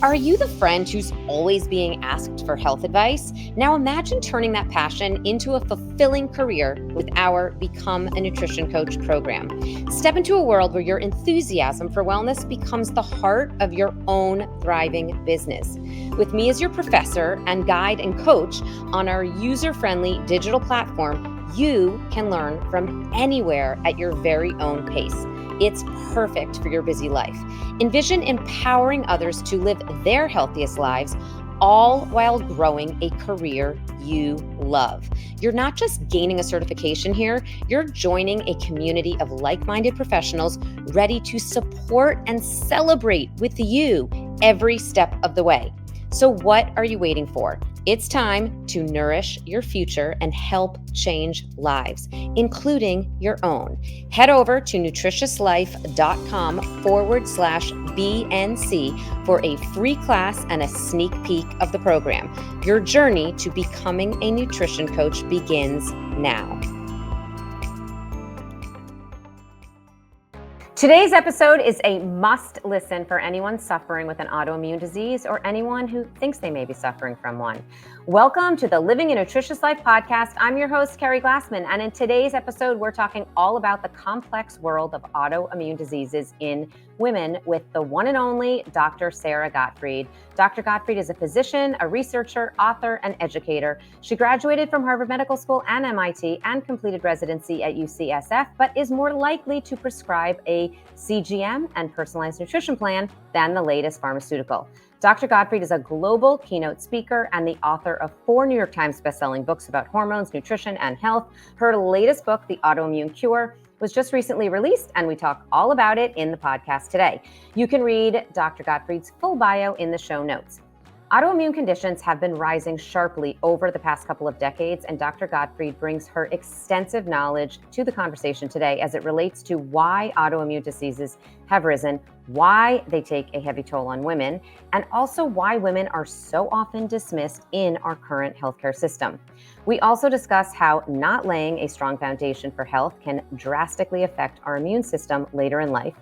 Are you the friend who's always being asked for health advice? Now imagine turning that passion into a fulfilling career with our Become a Nutrition Coach program. Step into a world where your enthusiasm for wellness becomes the heart of your own thriving business. With me as your professor and guide and coach on our user-friendly digital platform, you can learn from anywhere at your very own pace. It's perfect for your busy life. Envision empowering others to live their healthiest lives, all while growing a career you love. You're not just gaining a certification here, you're joining a community of like-minded professionals ready to support and celebrate with you every step of the way. So what are you waiting for? It's time to nourish your future and help change lives, including your own. Head over to nutritiouslife.com/BNC for a free class and a sneak peek of the program. Your journey to becoming a nutrition coach begins now. Today's episode is a must listen for anyone suffering with an autoimmune disease or anyone who thinks they may be suffering from one. Welcome to the Living a Nutritious Life Podcast. I'm your host, Keri Glassman, and in today's episode, we're talking all about the complex world of autoimmune diseases in women with the one and only Dr. Sara Gottfried. Dr. Gottfried is a physician, a researcher, author, and educator. She graduated from Harvard Medical School and MIT and completed residency at UCSF, but is more likely to prescribe a CGM and personalized nutrition plan than the latest pharmaceutical. Dr. Gottfried is a global keynote speaker and the author of 4 New York Times bestselling books about hormones, nutrition, and health. Her latest book, The Autoimmune Cure, was just recently released, and we talk all about it in the podcast today. You can read Dr. Gottfried's full bio in the show notes. Autoimmune conditions have been rising sharply over the past couple of decades, and Dr. Gottfried brings her extensive knowledge to the conversation today as it relates to why autoimmune diseases have risen, why they take a heavy toll on women, and also why women are so often dismissed in our current healthcare system. We also discuss how not laying a strong foundation for health can drastically affect our immune system later in life.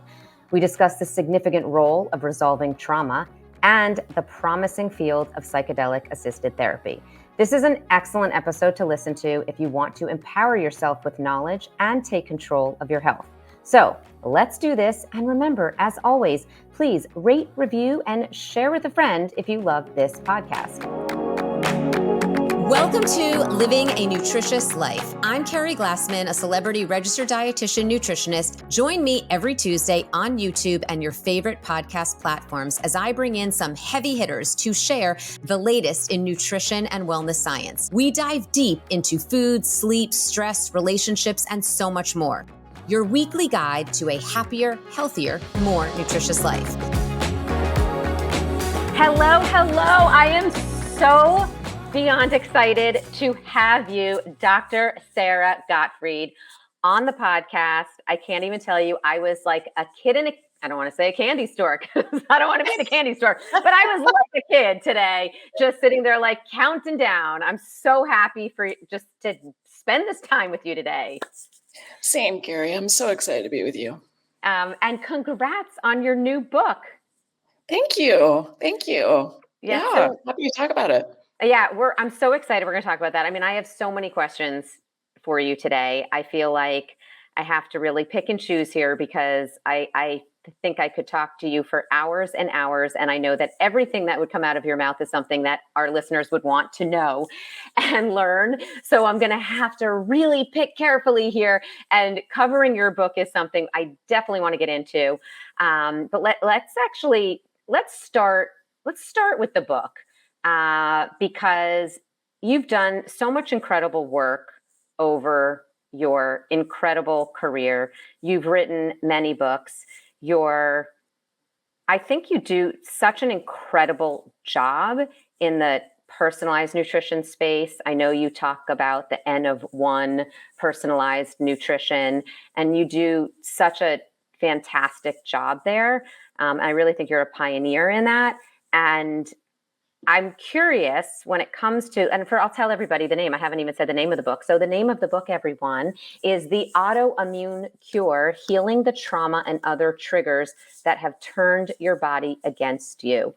We discuss the significant role of resolving trauma and the promising field of psychedelic-assisted therapy. This is an excellent episode to listen to if you want to empower yourself with knowledge and take control of your health. So let's do this. And remember, as always, please rate, review, and share with a friend if you love this podcast. Welcome to Living a Nutritious Life. I'm Keri Glassman, a celebrity registered dietitian nutritionist. Join me every Tuesday on YouTube and your favorite podcast platforms as I bring in some heavy hitters to share the latest in nutrition and wellness science. We dive deep into food, sleep, stress, relationships, and so much more. Your weekly guide to a happier, healthier, more nutritious life. Hello. I am so beyond excited to have you, Dr. Sara Gottfried, on the podcast. I can't even tell you, I was like a kid in I don't want to say a candy store because I don't want to be in a candy store, but I was like a kid today, just sitting there like counting down. I'm so happy for just to spend this time with you today. Same, Keri. I'm so excited to be with you. And congrats on your new book. Thank you. Yeah, So happy to talk about it. Yeah, I'm so excited. We're going to talk about that. I mean, I have so many questions for you today. I feel like I have to really pick and choose here because I think I could talk to you for hours and hours. And I know that everything that would come out of your mouth is something that our listeners would want to know and learn. So I'm going to have to really pick carefully here. And covering your book is something I definitely want to get into. But let's start with the book. Because you've done so much incredible work over your incredible career. You've written many books. I think you do such an incredible job in the personalized nutrition space. I know you talk about the N of 1 personalized nutrition, and you do such a fantastic job there. I really think you're a pioneer in that. And I'm curious when it comes to, I'll tell everybody the name. I haven't even said the name of the book. So the name of the book, everyone, is The Autoimmune Cure, Healing the Trauma and Other Triggers That Have Turned Your Body Against You.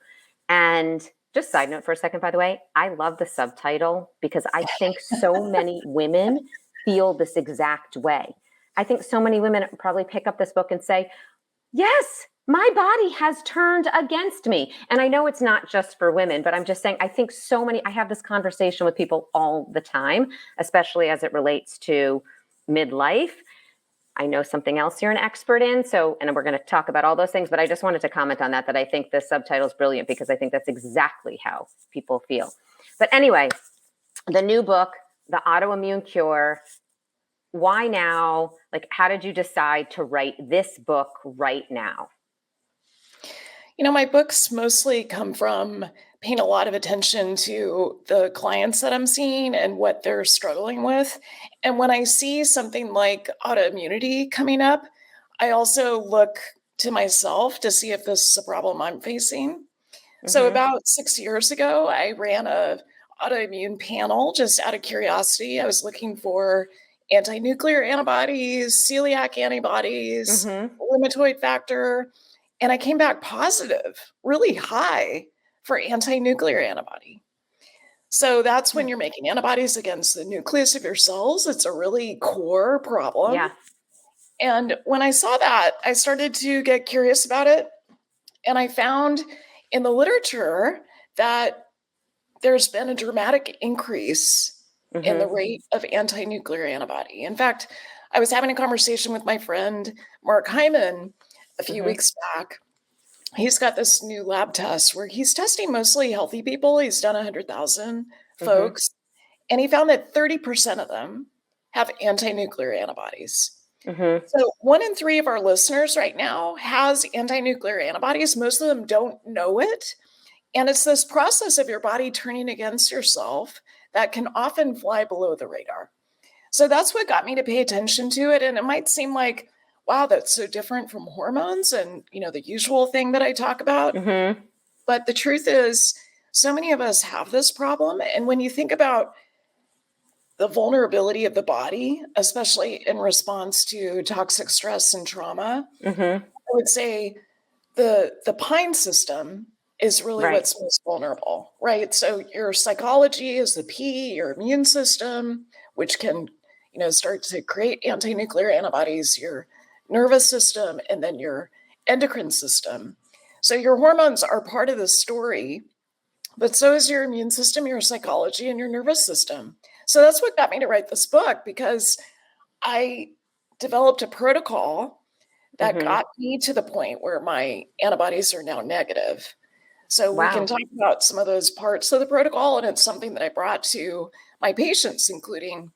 And just side note for a second, by the way, I love the subtitle because I think so many women feel this exact way. I think so many women probably pick up this book and say, yes, my body has turned against me. And I know it's not just for women, but I'm just saying, I think so many, I have this conversation with people all the time, especially as it relates to midlife. I know something else you're an expert in. So, and we're going to talk about all those things, but I just wanted to comment on that I think the subtitle is brilliant because I think that's exactly how people feel. But anyway, the new book, The Autoimmune Cure, why now? Like, how did you decide to write this book right now? My books mostly come from paying a lot of attention to the clients that I'm seeing and what they're struggling with. And when I see something like autoimmunity coming up, I also look to myself to see if this is a problem I'm facing. So about 6 years ago, I ran a autoimmune panel just out of curiosity. I was looking for anti-nuclear antibodies, celiac antibodies, rheumatoid factor, and I came back positive, really high for anti-nuclear antibody. So that's when you're making antibodies against the nucleus of your cells. It's a really core problem. Yeah. And when I saw that, I started to get curious about it. And I found in the literature that there's been a dramatic increase in the rate of anti-nuclear antibody. In fact, I was having a conversation with my friend, Mark Hyman, a few weeks back. He's got this new lab test where he's testing mostly healthy people. He's done 100,000 folks, and he found that 30% of them have anti-nuclear antibodies. So 1 in 3 of our listeners right now has anti-nuclear antibodies. Most of them don't know it. And it's this process of your body turning against yourself that can often fly below the radar. So that's what got me to pay attention to it. And it might seem like, wow, that's so different from hormones and, the usual thing that I talk about. But the truth is, so many of us have this problem. And when you think about the vulnerability of the body, especially in response to toxic stress and trauma, I would say the pine system is really what's most vulnerable, right? So your psychology is the P, your immune system, which can, start to create anti-nuclear antibodies, your nervous system, and then your endocrine system. So your hormones are part of the story, but so is your immune system, your psychology, and your nervous system. So that's what got me to write this book, because I developed a protocol that got me to the point where my antibodies are now negative. So we can talk about some of those parts of the protocol, and it's something that I brought to my patients, including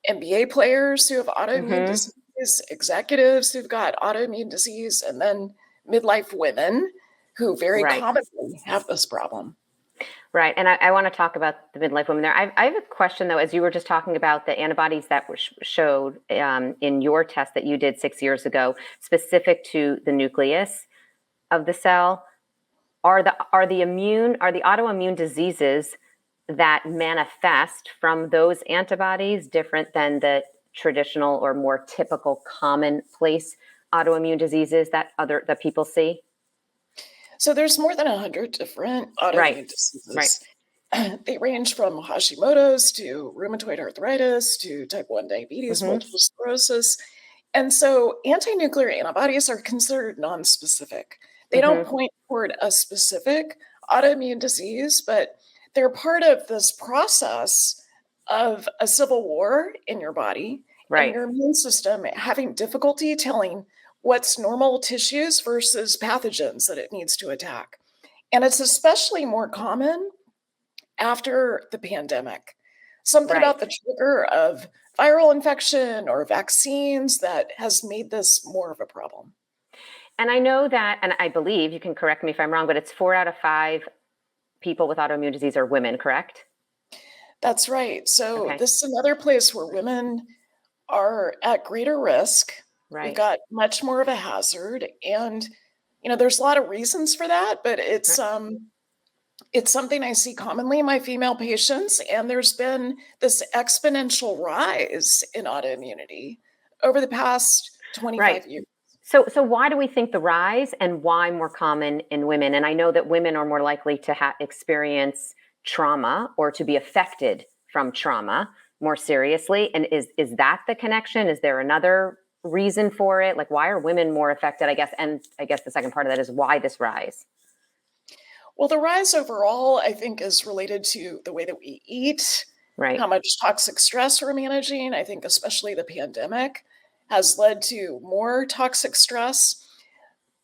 NBA players who have autoimmune disease, executives who've got autoimmune disease, and then midlife women who very commonly have this problem. Right. And I want to talk about the midlife women there. I have a question, though, as you were just talking about the antibodies that were showed in your test that you did 6 years ago, specific to the nucleus of the cell. Are the autoimmune diseases that manifest from those antibodies different than the traditional or more typical commonplace autoimmune diseases that people see? So there's more than 100 different autoimmune diseases. They range from Hashimoto's to rheumatoid arthritis to type 1 diabetes, multiple sclerosis. And so anti-nuclear antibodies are considered non-specific. They don't point toward a specific autoimmune disease, but they're part of this process of a civil war in your body and your immune system having difficulty telling what's normal tissues versus pathogens that it needs to attack. And it's especially more common after the pandemic. Something about the trigger of viral infection or vaccines that has made this more of a problem. And I know that, and I believe, you can correct me if I'm wrong, but it's 4 out of 5 people with autoimmune disease are women, correct? That's right. So this is another place where women are at greater risk. We've got much more of a hazard. And, there's a lot of reasons for that, but it's something I see commonly in my female patients. And there's been this exponential rise in autoimmunity over the past 25 years. So why do we think the rise, and why more common in women? And I know that women are more likely to experience trauma or to be affected from trauma more seriously. And is that the connection? Is there another reason for it? Like, why are women more affected, I guess? And I guess the second part of that is, why this rise? Well, the rise overall, I think, is related to the way that we eat, Right. how much toxic stress we're managing. I think especially the pandemic has led to more toxic stress.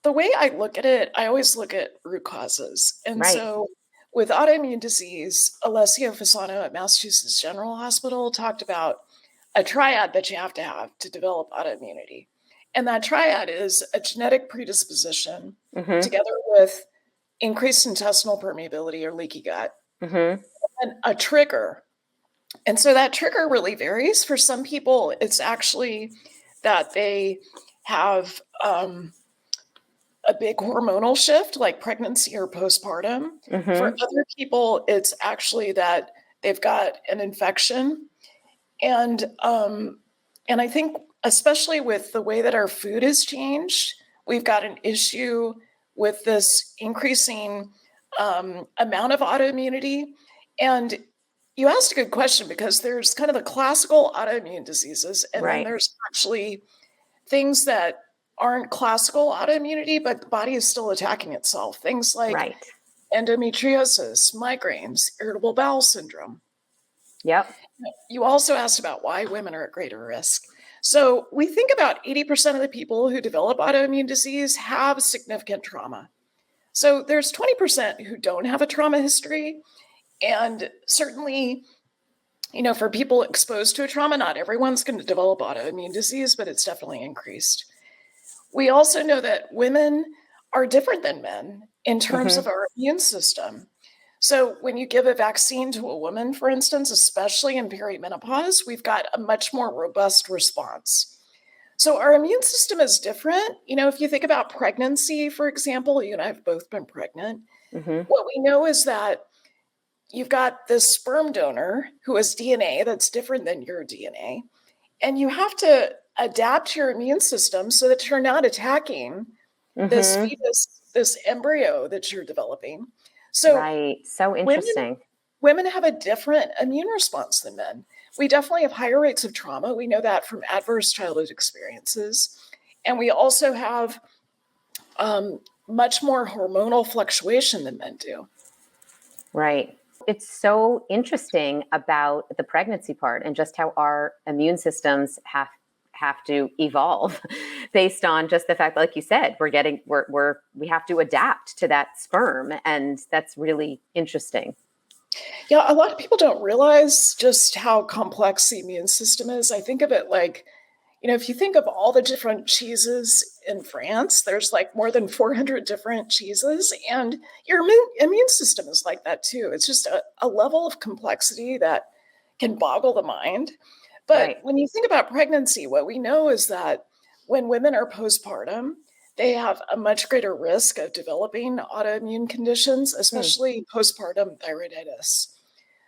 The way I look at it, I always look at root causes. And Right. so with autoimmune disease, Alessio Fasano at Massachusetts General Hospital talked about a triad that you have to develop autoimmunity. And that triad is a genetic predisposition together with increased intestinal permeability or leaky gut, and a trigger. And so that trigger really varies. For some people, it's actually that they have a big hormonal shift like pregnancy or postpartum. For other people, it's actually that they've got an infection. And I think especially with the way that our food has changed, we've got an issue with this increasing amount of autoimmunity. And you asked a good question, because there's kind of the classical autoimmune diseases, and then there's actually things that aren't classical autoimmunity, but the body is still attacking itself. Things like endometriosis, migraines, irritable bowel syndrome. Yep. You also asked about why women are at greater risk. So we think about 80% of the people who develop autoimmune disease have significant trauma. So there's 20% who don't have a trauma history. And certainly, for people exposed to a trauma, not everyone's going to develop autoimmune disease, but it's definitely increased. We also know that women are different than men in terms of our immune system. So when you give a vaccine to a woman, for instance, especially in perimenopause, we've got a much more robust response. So our immune system is different. If you think about pregnancy, for example, you and I have both been pregnant. What we know is that you've got this sperm donor who has DNA that's different than your DNA. And you have to adapt your immune system so that you're not attacking this fetus, this embryo that you're developing. So so interesting. Women have a different immune response than men. We definitely have higher rates of trauma. We know that from adverse childhood experiences. And we also have much more hormonal fluctuation than men do. Right. It's so interesting about the pregnancy part, and just how our immune systems have to evolve based on just the fact, like you said, we have to adapt to that sperm. And that's really interesting. Yeah, a lot of people don't realize just how complex the immune system is. I think of it like, if you think of all the different cheeses in France, there's like more than 400 different cheeses, and your immune system is like that too. It's just a level of complexity that can boggle the mind. But when you think about pregnancy, what we know is that when women are postpartum, they have a much greater risk of developing autoimmune conditions, especially postpartum thyroiditis.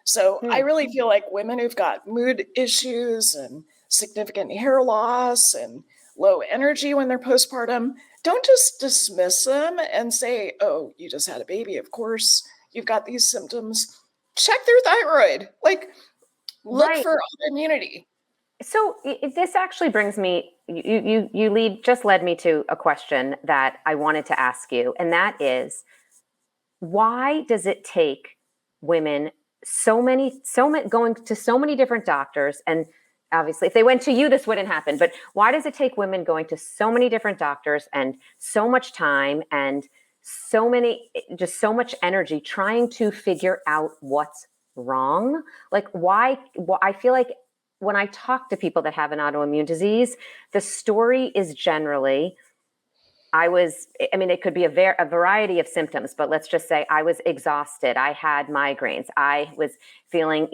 So I really feel like women who've got mood issues and significant hair loss and low energy when they're postpartum, don't just dismiss them and say, oh, you just had a baby. Of course, you've got these symptoms. Check their thyroid. Look for autoimmunity. So this actually brings me, just led me to a question that I wanted to ask you. And that is, why does it take women so many going to so many different doctors? And obviously, if they went to you, this wouldn't happen. But why does it take women going to so many different doctors and so much time and so much energy trying to figure out what's wrong? Why I feel like when I talk to people that have an autoimmune disease, the story is generally, it could be a variety of symptoms, but let's just say I was exhausted. I had migraines. I was feeling,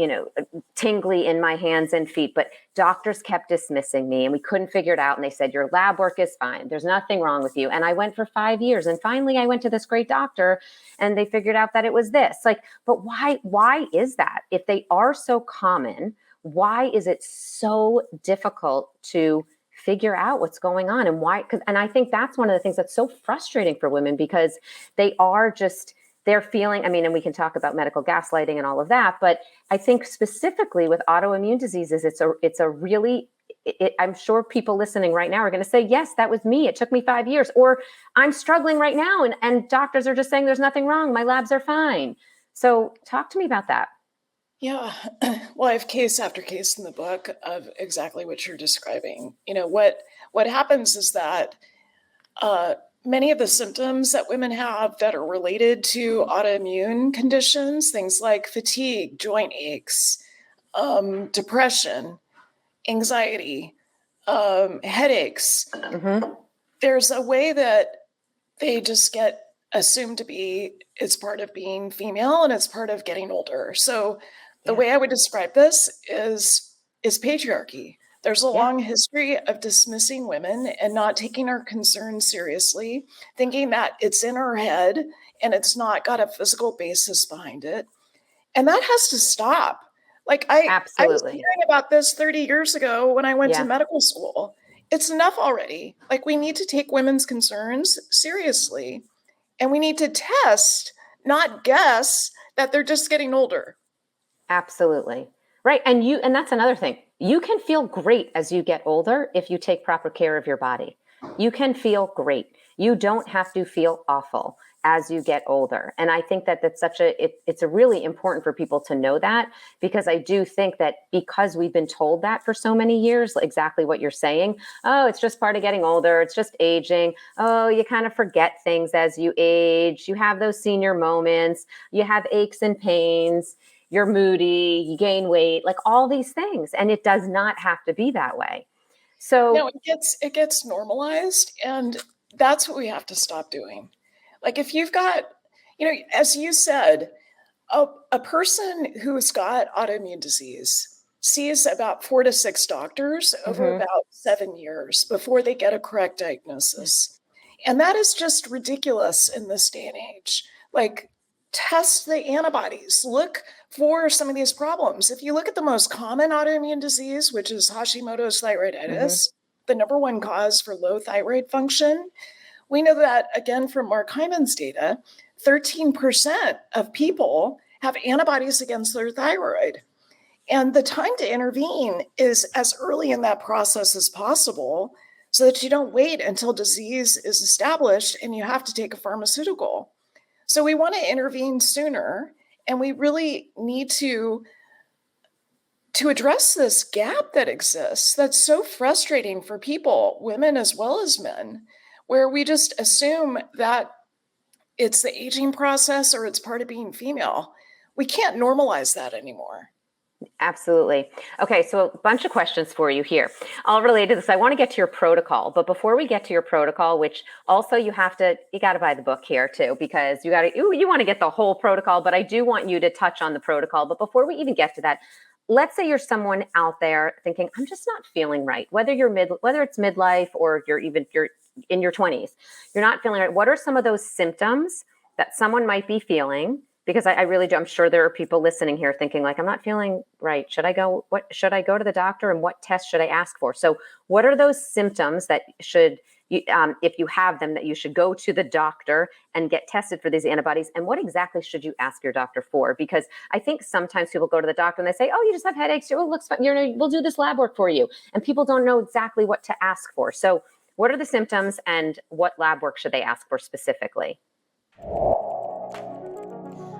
tingly in my hands and feet, but doctors kept dismissing me and we couldn't figure it out. And they said, your lab work is fine. There's nothing wrong with you. And I went for 5 years. And finally I went to this great doctor and they figured out that it was this. But why is that? If they are so common, why is it so difficult to figure out what's going on and why. And I think that's one of the things that's so frustrating for women, because they're feeling, I mean, and we can talk about medical gaslighting and all of that, but I think specifically with autoimmune diseases, I'm sure people listening right now are going to say, yes, that was me. It took me 5 years, or I'm struggling right now. And doctors are just saying there's nothing wrong. My labs are fine. So talk to me about that. Yeah. Well, I have case after case in the book of exactly what you're describing. What happens is that many of the symptoms that women have that are related to autoimmune conditions, things like fatigue, joint aches, depression, anxiety, headaches, there's a way that they just get assumed to be, it's part of being female and it's part of getting older. So the way I would describe this is patriarchy. There's a long history of dismissing women and not taking our concerns seriously, thinking that it's in our head and it's not got a physical basis behind it. And that has to stop. Like I was hearing about this 30 years ago when I went to medical school. It's enough already. Like, we need to take women's concerns seriously, and we need to test, not guess that they're just getting older. Absolutely. Right. And that's another thing. You can feel great as you get older if you take proper care of your body. You can feel great. You don't have to feel awful as you get older. And I think that it's really important for people to know that, because I do think that because we've been told that for so many years, exactly what you're saying. Oh, it's just part of getting older. It's just aging. Oh, you kind of forget things as you age. You have those senior moments. You have aches and pains. You're moody, you gain weight, like all these things. And it does not have to be that way. So no, it gets normalized, and that's what we have to stop doing. Like, if you've got, as you said, a person who's got autoimmune disease sees about 4 to 6 doctors over about 7 years before they get a correct diagnosis. And that is just ridiculous in this day and age. Like, test the antibodies, look for some of these problems. If you look at the most common autoimmune disease, which is Hashimoto's thyroiditis, the number one cause for low thyroid function, we know that, again, from Mark Hyman's data, 13% of people have antibodies against their thyroid. And the time to intervene is as early in that process as possible, so that you don't wait until disease is established and you have to take a pharmaceutical. So we want to intervene sooner, and we really need to address this gap that exists that's so frustrating for people, women as well as men, where we just assume that it's the aging process or it's part of being female. We can't normalize that anymore. Absolutely. Okay, so a bunch of questions for you here, all related to this. I want to get to your protocol, but before we get to your protocol, which also you got to buy the book here too, because you want to get the whole protocol, but I do want you to touch on the protocol. But before we even get to that, let's say you're someone out there thinking, I'm just not feeling right, whether it's midlife or you're in your 20s, you're not feeling right. What are some of those symptoms that someone might be feeling? Because I really do. I'm sure there are people listening here thinking, like, I'm not feeling right. Should I go to the doctor, and what test should I ask for? So what are those symptoms that if you have them, that you should go to the doctor and get tested for these antibodies? And what exactly should you ask your doctor for? Because I think sometimes people go to the doctor and they say, oh, you just have headaches. It looks fine. We'll do this lab work for you. And people don't know exactly what to ask for. So what are the symptoms, and what lab work should they ask for specifically?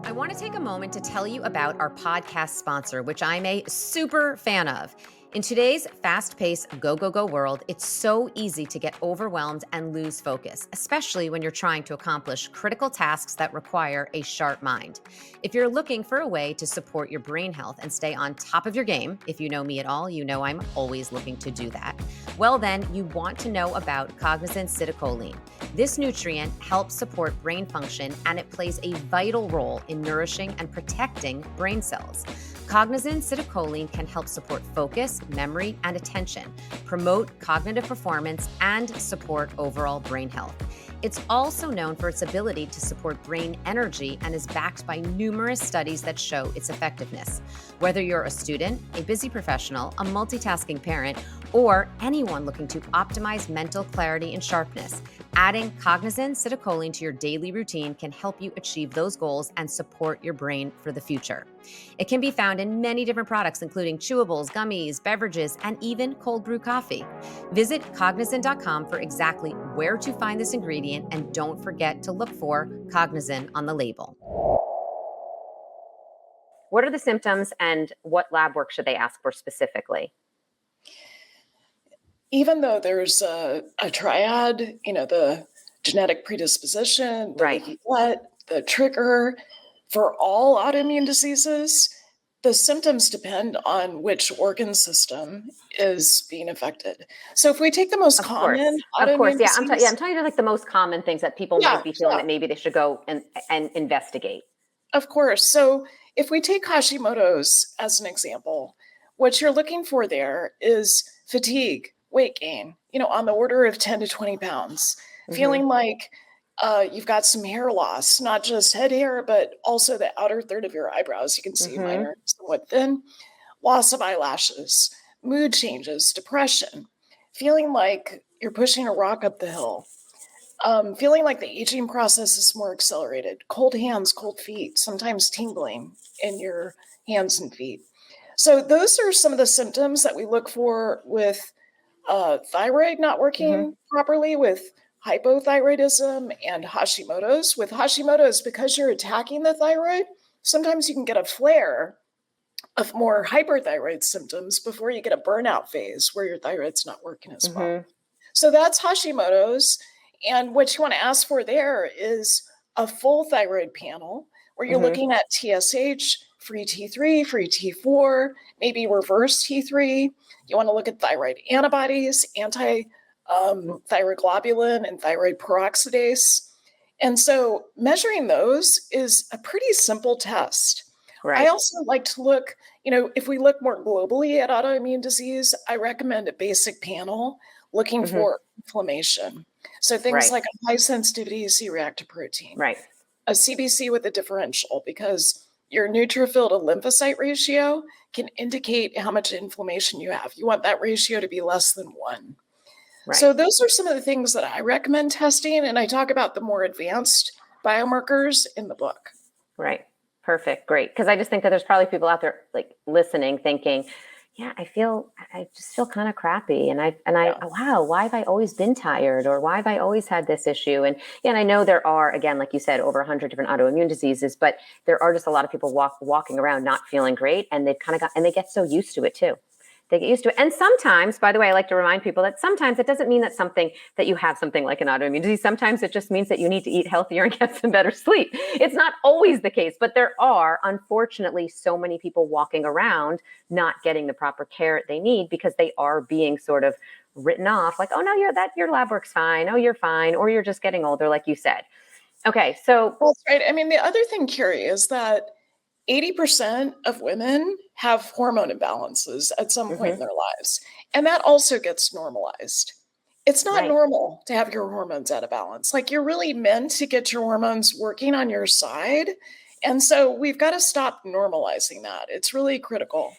I want to take a moment to tell you about our podcast sponsor, which I'm a super fan of. In today's fast-paced, go world, it's so easy to get overwhelmed and lose focus, especially when you're trying to accomplish critical tasks that require a sharp mind. If you're looking for a way to support your brain health and stay on top of your game, if you know me at all, you know I'm always looking to do that. Well, then you want to know about Cognizant citicoline. This nutrient helps support brain function, and it plays a vital role in nourishing and protecting brain cells. Cognizant citicoline can help support focus, memory, and attention, promote cognitive performance, and support overall brain health. It's also known for its ability to support brain energy and is backed by numerous studies that show its effectiveness. Whether you're a student, a busy professional, a multitasking parent, or anyone looking to optimize mental clarity and sharpness. Adding Cognizant citicoline to your daily routine can help you achieve those goals and support your brain for the future. It can be found in many different products, including chewables, gummies, beverages, and even cold brew coffee. Visit Cognizant.com for exactly where to find this ingredient, and don't forget to look for Cognizant on the label. What are the symptoms and what lab work should they ask for specifically? Even though there's a triad, the genetic predisposition, the leaky gut, the trigger, for all autoimmune diseases, the symptoms depend on which organ system is being affected. So if we take the most common autoimmune disease, I'm telling you like the most common things that people might be feeling that maybe they should go and investigate. Of course. So if we take Hashimoto's as an example, what you're looking for there is fatigue, weight gain, on the order of 10 to 20 pounds, feeling like you've got some hair loss, not just head hair, but also the outer third of your eyebrows. You can see mine are somewhat thin, loss of eyelashes, mood changes, depression, feeling like you're pushing a rock up the hill, feeling like the aging process is more accelerated, cold hands, cold feet, sometimes tingling in your hands and feet. So those are some of the symptoms that we look for with thyroid not working properly, with hypothyroidism and Hashimoto's. With Hashimoto's, because you're attacking the thyroid, sometimes you can get a flare of more hyperthyroid symptoms before you get a burnout phase where your thyroid's not working as well. So that's Hashimoto's. And what you want to ask for there is a full thyroid panel where you're looking at TSH, free T3, free T4, maybe reverse T3. You want to look at thyroid antibodies, anti-thyroglobulin and thyroid peroxidase. And so measuring those is a pretty simple test. I also like to look, if we look more globally at autoimmune disease, I recommend a basic panel looking for inflammation. So things like a high sensitivity C-reactive protein, a CBC with a differential, because your neutrophil to lymphocyte ratio can indicate how much inflammation you have. You want that ratio to be less than 1. So those are some of the things that I recommend testing. And I talk about the more advanced biomarkers in the book. Right. Perfect. Great. Because I just think that there's probably people out there like listening, thinking, yeah, I just feel kind of crappy. Wow, why have I always been tired? Or why have I always had this issue? And I know there are, again, like you said, over 100 different autoimmune diseases, but there are just a lot of people walking around not feeling great. And they've kind of and they get so used to it too. They get used to it. And sometimes, by the way, I like to remind people that sometimes it doesn't mean that you have something like an autoimmune disease. Sometimes it just means that you need to eat healthier and get some better sleep. It's not always the case, but there are, unfortunately, so many people walking around not getting the proper care they need because they are being sort of written off like, oh, no, your lab work's fine. Oh, you're fine. Or you're just getting older, like you said. Okay, so. Well, that's right. I mean, the other thing, Keri, is that 80% of women have hormone imbalances at some point in their lives. And that also gets normalized. It's not normal to have your hormones out of balance. Like, you're really meant to get your hormones working on your side. And so we've got to stop normalizing that. It's really critical.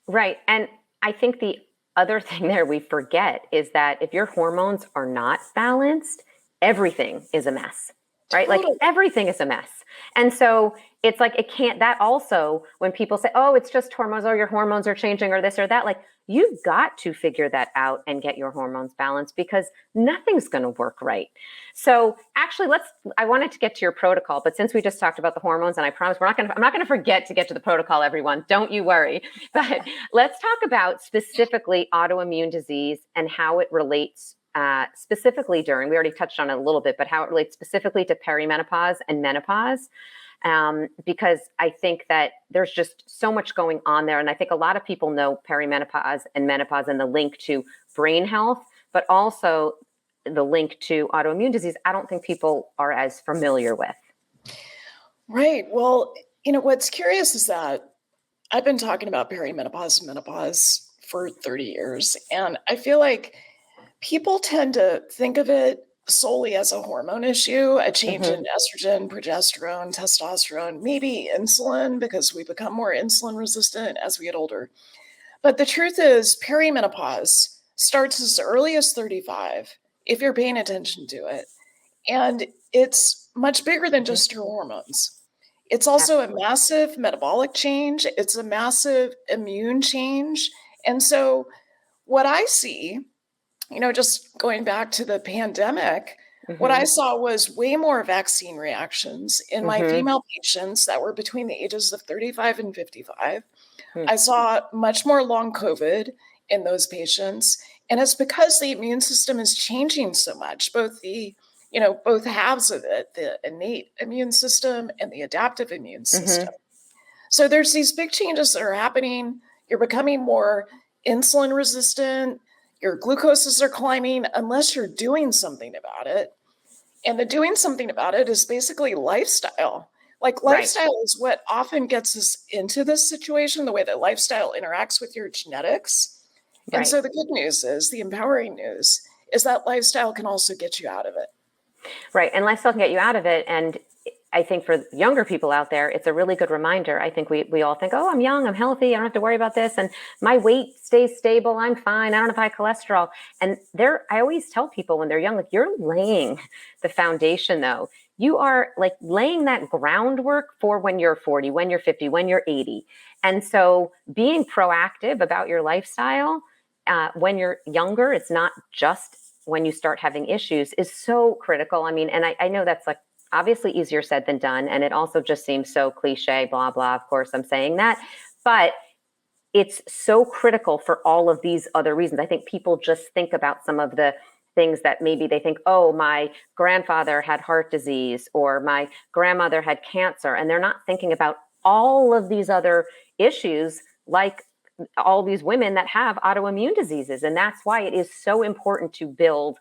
Right. And I think the other thing there we forget is that if your hormones are not balanced, everything is a mess. Right? Totally. Like everything is a mess. And so it's like, that also, when people say, oh, it's just hormones, or your hormones are changing or this or that, like you've got to figure that out and get your hormones balanced because nothing's going to work right. So actually I wanted to get to your protocol, but since we just talked about the hormones, and I promise I'm not going to forget to get to the protocol, everyone, don't you worry. But let's talk about specifically autoimmune disease and how it relates specifically we already touched on it a little bit, but how it relates specifically to perimenopause and menopause, because I think that there's just so much going on there. And I think a lot of people know perimenopause and menopause and the link to brain health, but also the link to autoimmune disease. I don't think people are as familiar with. Right. Well, what's curious is that I've been talking about perimenopause and menopause for 30 years, and I feel like people tend to think of it solely as a hormone issue, a change in estrogen, progesterone, testosterone, maybe insulin, because we become more insulin resistant as we get older. But the truth is, perimenopause starts as early as 35 if you're paying attention to it. And it's much bigger than just your hormones. It's also a massive metabolic change. It's a massive immune change. And so what I see, just going back to the pandemic, what I saw was way more vaccine reactions in my female patients that were between the ages of 35 and 55. I saw much more long COVID in those patients. And it's because the immune system is changing so much, both halves of it, the innate immune system and the adaptive immune system. So there's these big changes that are happening. You're becoming more insulin resistant. Your glucoses are climbing unless you're doing something about it. And the doing something about it is basically lifestyle. Like lifestyle is what often gets us into this situation, the way that lifestyle interacts with your genetics. And so the good news is, the empowering news is that lifestyle can also get you out of it. Right. And lifestyle can get you out of it. And I think for younger people out there, it's a really good reminder. I think we all think, oh, I'm young, I'm healthy, I don't have to worry about this. And my weight stays stable, I'm fine, I don't have high cholesterol. And I always tell people when they're young, like, you're laying the foundation though. You are like laying that groundwork for when you're 40, when you're 50, when you're 80. And so being proactive about your lifestyle when you're younger, it's not just when you start having issues, is so critical. I mean, and I know that's like obviously easier said than done. And it also just seems so cliche, blah, blah. Of course, I'm saying that, but it's so critical for all of these other reasons. I think people just think about some of the things that maybe they think, oh, my grandfather had heart disease or my grandmother had cancer. And they're not thinking about all of these other issues, like all these women that have autoimmune diseases. And that's why it is so important to build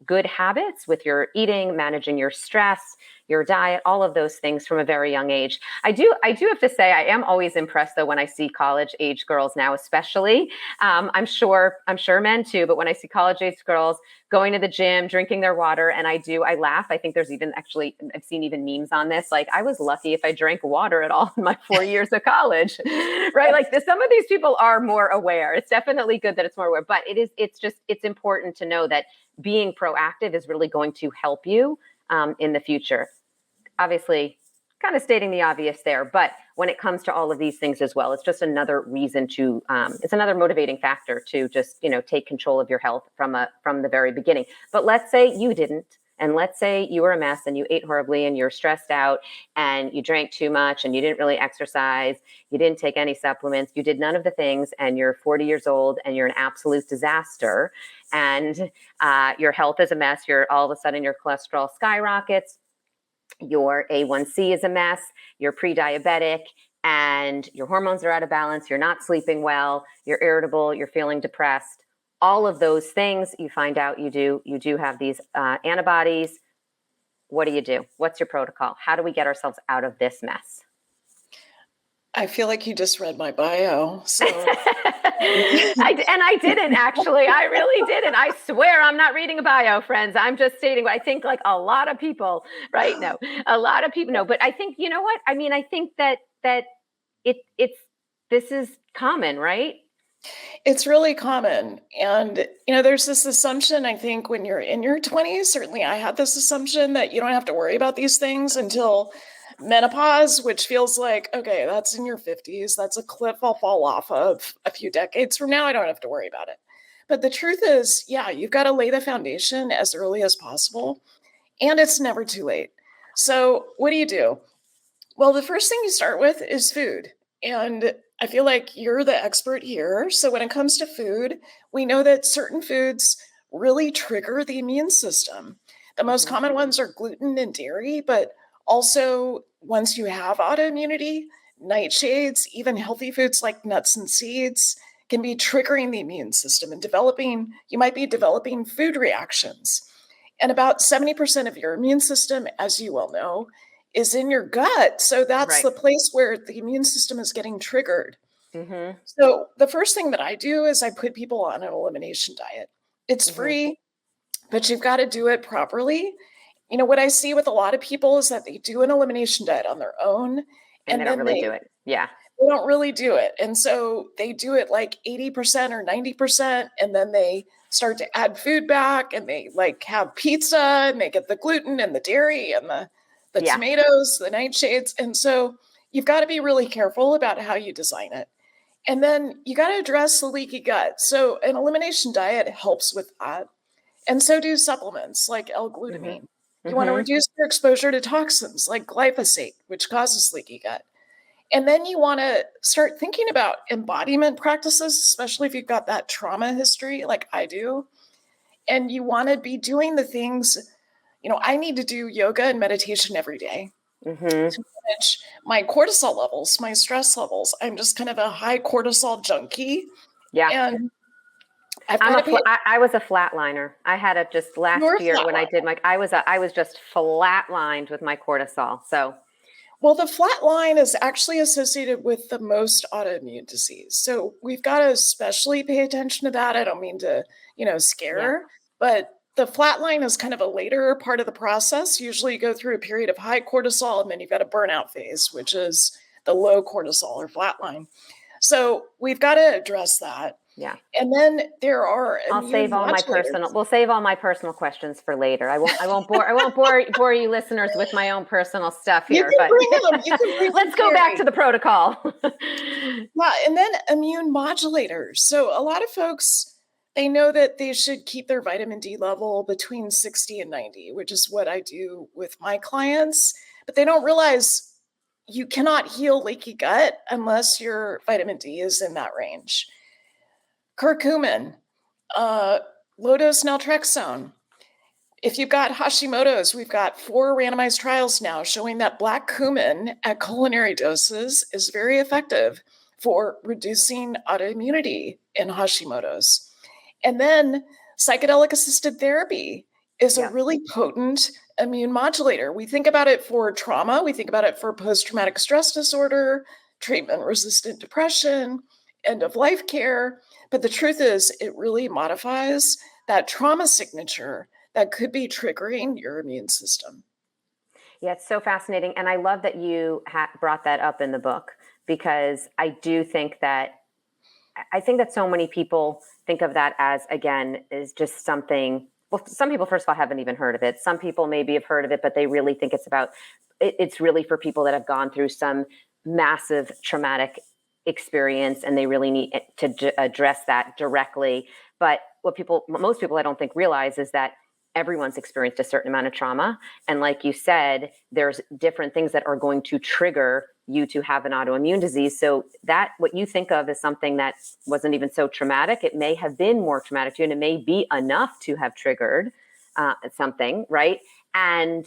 good habits with your eating, managing your stress, your diet, all of those things from a very young age. I do have to say, I am always impressed though when I see college age girls now, especially. I'm sure men too, but when I see college age girls going to the gym, drinking their water, and I laugh. I think there's even actually, I've seen even memes on this. Like, I was lucky if I drank water at all in my 4 years of college, right? Like some of these people are more aware. It's definitely good that it's more aware, but it's important to know that being proactive is really going to help you in the future. Obviously, kind of stating the obvious there, but when it comes to all of these things as well, it's just another reason to, it's another motivating factor to just, take control of your health from the very beginning. But let's say you didn't, and let's say you were a mess and you ate horribly and you're stressed out and you drank too much and you didn't really exercise, you didn't take any supplements, you did none of the things, and you're 40 years old and you're an absolute disaster, and your health is a mess. All of a sudden your cholesterol skyrockets, your A1C is a mess, you're pre-diabetic, and your hormones are out of balance, you're not sleeping well, you're irritable, you're feeling depressed. All of those things, you find out you do have these antibodies. What do? What's your protocol? How do we get ourselves out of this mess? I feel like you just read my bio. So I didn't actually. I really didn't. I swear I'm not reading a bio, friends. I'm just stating what I think, like a lot of people, right? No, a lot of people know. But I think, you know what? I mean, I think that this is common, right? It's really common. And, there's this assumption, I think, when you're in your 20s, certainly I had this assumption that you don't have to worry about these things until menopause, which feels like, okay, that's in your 50s. That's a cliff I'll fall off of a few decades from now. I don't have to worry about it. But the truth is, yeah, you've got to lay the foundation as early as possible. And it's never too late. So what do? Well, the first thing you start with is food. And I feel like you're the expert here. So when it comes to food, we know that certain foods really trigger the immune system. The most common ones are gluten and dairy, but also once you have autoimmunity, nightshades, even healthy foods like nuts and seeds can be triggering the immune system and you might be developing food reactions. And about 70% of your immune system, as you well know, is in your gut. So that's the place where the immune system is getting triggered. Mm-hmm. So the first thing that I do is I put people on an elimination diet. It's free, but you've got to do it properly. What I see with a lot of people is that they do an elimination diet on their own. And they don't really do it. Yeah. They don't really do it. And so they do it like 80% or 90%. And then they start to add food back and they like have pizza and they get the gluten and the dairy and the tomatoes, the nightshades. And so you've got to be really careful about how you design it. And then you got to address the leaky gut. So an elimination diet helps with that. And so do supplements like L-glutamine. You want to reduce your exposure to toxins like glyphosate, which causes leaky gut. And then you want to start thinking about embodiment practices, especially if you've got that trauma history like I do. And you want to be doing the things, I need to do yoga and meditation every day to manage my cortisol levels, my stress levels. I'm just kind of a high cortisol junkie. Yeah. And I was a flatliner. I had it just last year when I did I was just flatlined with my cortisol. So, well, the flat line is actually associated with the most autoimmune disease. So we've got to especially pay attention to that. I don't mean to, scare, but the flat line is kind of a later part of the process. Usually you go through a period of high cortisol and then you've got a burnout phase, which is the low cortisol or flat line. So we've got to address that. Yeah. And then there are we'll save all my personal questions for later. I won't bore you listeners with my own personal stuff here, but let's go back to the protocol. Yeah. And then immune modulators. So a lot of folks, they know that they should keep their vitamin D level between 60 and 90, which is what I do with my clients, but they don't realize you cannot heal leaky gut unless your vitamin D is in that range. Curcumin, low-dose naltrexone. If you've got Hashimoto's, we've got 4 randomized trials now showing that black cumin at culinary doses is very effective for reducing autoimmunity in Hashimoto's. And then psychedelic-assisted therapy is a really potent immune modulator. We think about it for trauma. We think about it for post-traumatic stress disorder, treatment-resistant depression, end-of-life care. But the truth is, it really modifies that trauma signature that could be triggering your immune system. Yeah, it's so fascinating. And I love that you brought that up in the book, because I think that so many people think of that as, again, is just something. Well, some people, first of all, haven't even heard of it. Some people maybe have heard of it, but they really think it's really for people that have gone through some massive traumatic experience, and they really need to address that directly. But most people I don't think realize is that everyone's experienced a certain amount of trauma. And like you said, there's different things that are going to trigger you to have an autoimmune disease. So that what you think of as something that wasn't even so traumatic, it may have been more traumatic to you, and it may be enough to have triggered something, right? And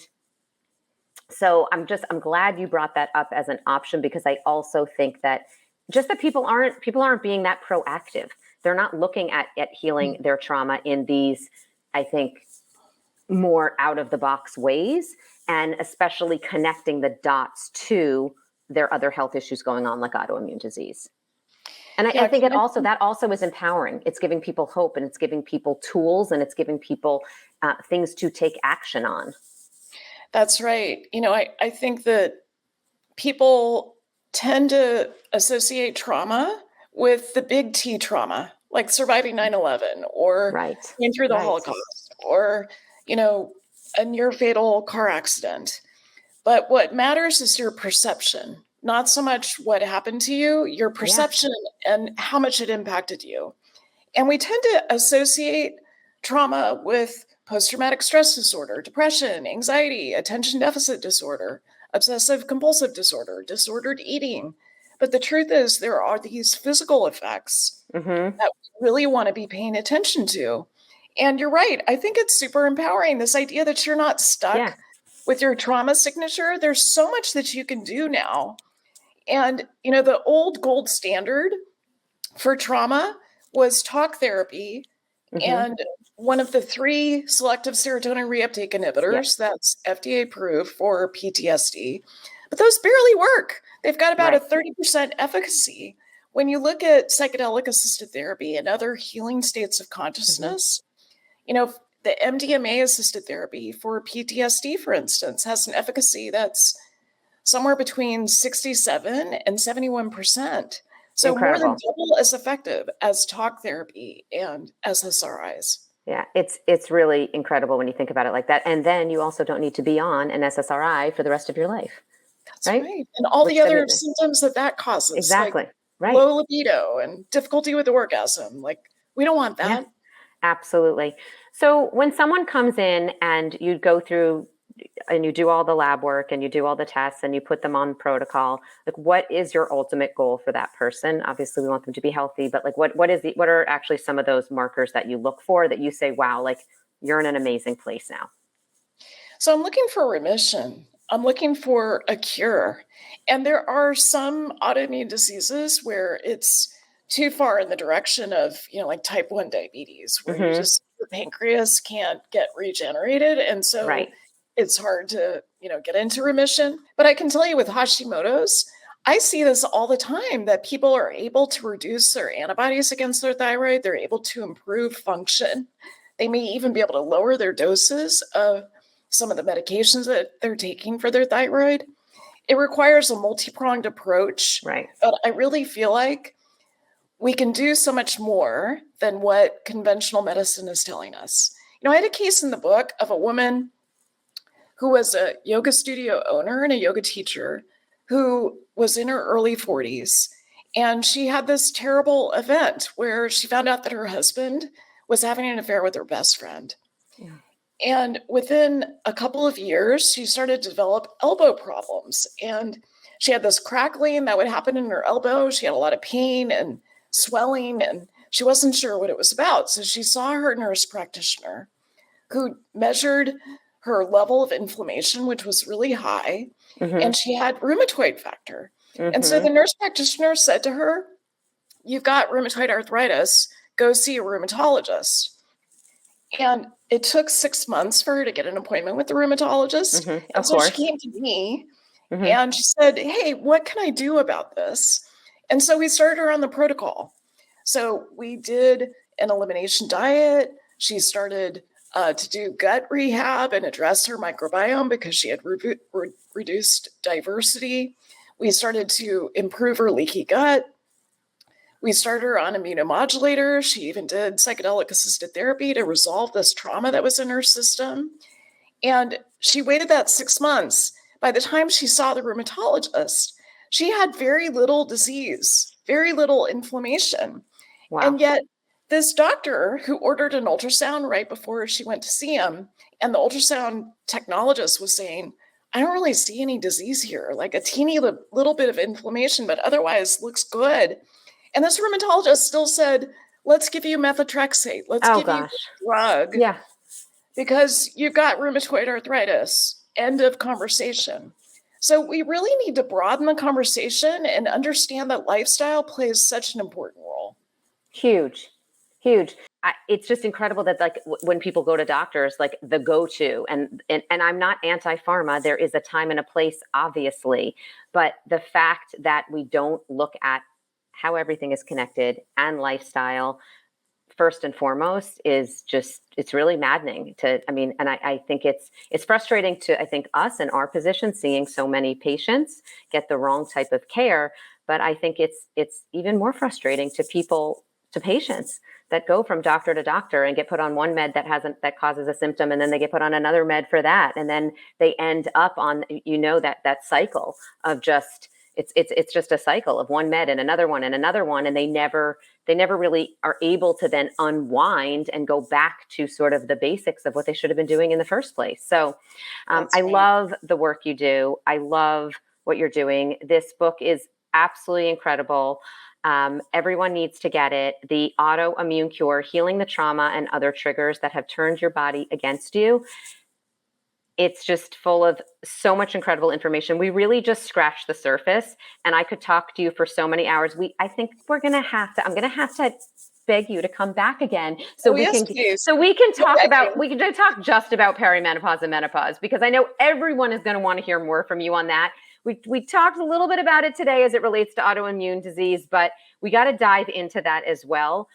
so I'm glad you brought that up as an option, because I also think that just that people aren't being that proactive. They're not looking at healing their trauma in these, I think, more out of the box ways, and especially connecting the dots to their other health issues going on, like autoimmune disease. And I think that also is empowering. It's giving people hope, and it's giving people tools, and it's giving people things to take action on. That's right. I think that people tend to associate trauma with the big T trauma, like surviving 9/11 or going through the Holocaust or, a near fatal car accident. But what matters is your perception, not so much what happened to you, your perception and how much it impacted you. And we tend to associate trauma with post-traumatic stress disorder, depression, anxiety, attention deficit disorder, obsessive compulsive disorder, disordered eating. But the truth is, there are these physical effects that we really want to be paying attention to. And you're right. I think it's super empowering, this idea that you're not stuck with your trauma signature. There's so much that you can do now. And, the old gold standard for trauma was talk therapy. And one of the 3 selective serotonin reuptake inhibitors that's FDA approved for PTSD. But those barely work. They've got about a 30% efficacy. When you look at psychedelic assisted therapy and other healing states of consciousness, the MDMA assisted therapy for PTSD, for instance, has an efficacy that's somewhere between 67 and 71%. So more than Incredible. double as effective as talk therapy and SSRIs. Yeah, it's really incredible when you think about it like that. And then you also don't need to be on an SSRI for the rest of your life. That's Right? right. And all Which, the I other mean, symptoms that causes, exactly. like Right. low libido and difficulty with orgasm. Like, we don't want that. Yeah, absolutely. So when someone comes in and you go through and you do all the lab work and you do all the tests and you put them on protocol, like what is your ultimate goal for that person? Obviously we want them to be healthy, but like what are actually some of those markers that you look for that you say, wow, like you're in an amazing place now? So I'm looking for remission. I'm looking for a cure. And there are some autoimmune diseases where it's too far in the direction of, like type 1 diabetes, where the pancreas can't get regenerated. And so Right. it's hard to, get into remission. But I can tell you with Hashimoto's, I see this all the time, that people are able to reduce their antibodies against their thyroid. They're able to improve function. They may even be able to lower their doses of some of the medications that they're taking for their thyroid. It requires a multi-pronged approach. Right. But I really feel like we can do so much more than what conventional medicine is telling us. I had a case in the book of a woman who was a yoga studio owner and a yoga teacher who was in her early 40s. And she had this terrible event where she found out that her husband was having an affair with her best friend. Yeah. And within a couple of years, she started to develop elbow problems. And she had this crackling that would happen in her elbow. She had a lot of pain and swelling, and she wasn't sure what it was about. So she saw her nurse practitioner, who measured her level of inflammation, which was really high, and she had rheumatoid factor. And so the nurse practitioner said to her, "You've got rheumatoid arthritis, go see a rheumatologist." And it took 6 months for her to get an appointment with the rheumatologist. And so she came to me and she said, "Hey, what can I do about this?" And so we started her on the protocol. So we did an elimination diet. She started to do gut rehab and address her microbiome because she had reduced diversity. We started to improve her leaky gut. We started her on immunomodulators. She even did psychedelic assisted therapy to resolve this trauma that was in her system. And she waited that 6 months. By the time she saw the rheumatologist, she had very little disease, very little inflammation. Wow. And yet this doctor who ordered an ultrasound right before she went to see him, and the ultrasound technologist was saying, "I don't really see any disease here, like a teeny little bit of inflammation, but otherwise looks good." And this rheumatologist still said, "Let's give you methotrexate. Let's give you a drug. Yeah. Because you've got rheumatoid arthritis." End of conversation. So we really need to broaden the conversation and understand that lifestyle plays such an important role. Huge. It's just incredible that like when people go to doctors, like the go-to, and I'm not anti-pharma. There is a time and a place, obviously, but the fact that we don't look at how everything is connected and lifestyle first and foremost is just, it's really maddening and I think it's frustrating to, I think, us in our position, seeing so many patients get the wrong type of care. But I think it's even more frustrating to patients that go from doctor to doctor and get put on one med that causes a symptom, and then they get put on another med for that, and then they end up on that cycle of just it's just a cycle of one med and another one, and they never really are able to then unwind and go back to sort of the basics of what they should have been doing in the first place. So I love the work you do. I love what you're doing. This book is absolutely incredible. Everyone needs to get it. The Autoimmune Cure, Healing the Trauma and Other Triggers That Have Turned Your Body Against You. It's just full of so much incredible information. We really just scratched the surface, and I could talk to you for so many hours. I think I'm going to have to beg you to come back again we can talk just about perimenopause and menopause, because I know everyone is going to want to hear more from you on that. We talked a little bit about it today as it relates to autoimmune disease, but we got to dive into that as well.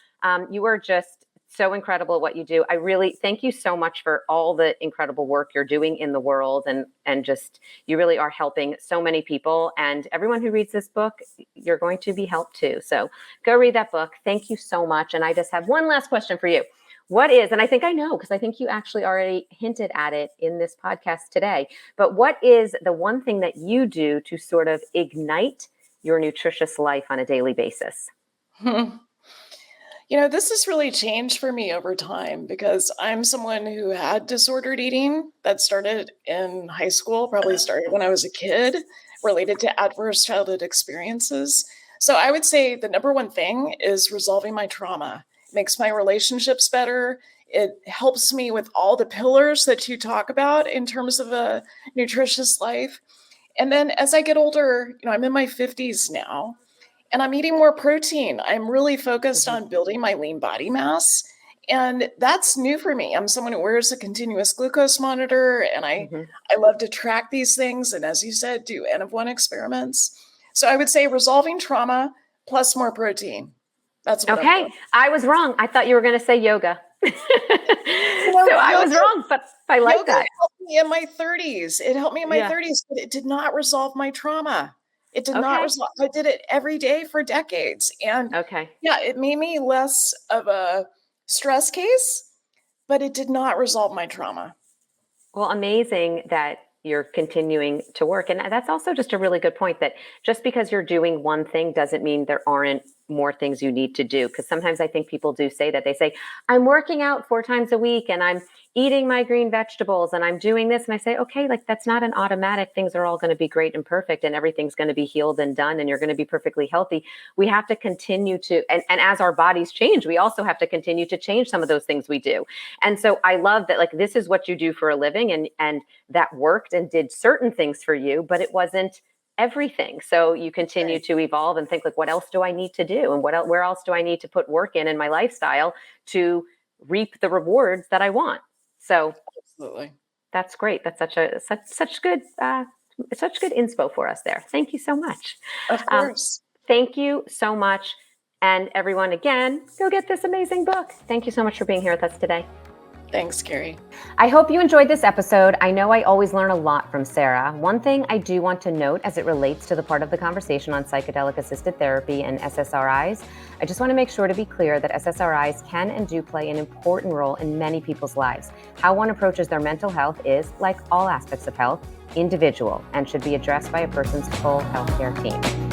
You are just so incredible what you do. I really thank you so much for all the incredible work you're doing in the world. And just, you really are helping so many people. And everyone who reads this book, you're going to be helped too. So go read that book. Thank you so much. And I just have one last question for you. What is, and I think I know, because I think you actually already hinted at it in this podcast today, but what is the one thing that you do to sort of ignite your nutritious life on a daily basis? This has really changed for me over time because I'm someone who had disordered eating that started in high school, probably started when I was a kid, related to adverse childhood experiences. So I would say the number one thing is resolving my trauma. It makes my relationships better. It helps me with all the pillars that you talk about in terms of a nutritious life. And then as I get older, I'm in my 50s now, and I'm eating more protein. I'm really focused on building my lean body mass. And that's new for me. I'm someone who wears a continuous glucose monitor, and I love to track these things. And as you said, do N of 1 experiments. So I would say resolving trauma plus more protein. That's what Okay. I was wrong. I thought you were going to say yoga. I was wrong, but I like yoga that. Helped me in my 30s. It helped me in my 30s, but it did not resolve my trauma. It did not resolve. I did it every day for decades. And it made me less of a stress case, but it did not resolve my trauma. Well, amazing that you're continuing to work. And that's also just a really good point, that just because you're doing one thing doesn't mean there aren't more things you need to do. Because sometimes I think people do say that. They say, I'm working out 4 times a week and I'm eating my green vegetables and I'm doing this. And I say, okay, like that's not an automatic. Things are all going to be great and perfect and everything's going to be healed and done and you're going to be perfectly healthy. We have to continue to, and as our bodies change, we also have to continue to change some of those things we do. And so I love that, like, this is what you do for a living, and that worked and did certain things for you, but it wasn't everything. So you continue to evolve and think, like, what else do I need to do? And where else do I need to put work in my lifestyle to reap the rewards that I want? So absolutely, that's great. That's such good inspo for us there. Thank you so much. Of course. Thank you so much. And everyone, again, go get this amazing book. Thank you so much for being here with us today. Thanks, Keri. I hope you enjoyed this episode. I know I always learn a lot from Sara. One thing I do want to note as it relates to the part of the conversation on psychedelic assisted therapy and SSRIs, I just want to make sure to be clear that SSRIs can and do play an important role in many people's lives. How one approaches their mental health is, like all aspects of health, individual and should be addressed by a person's full healthcare team.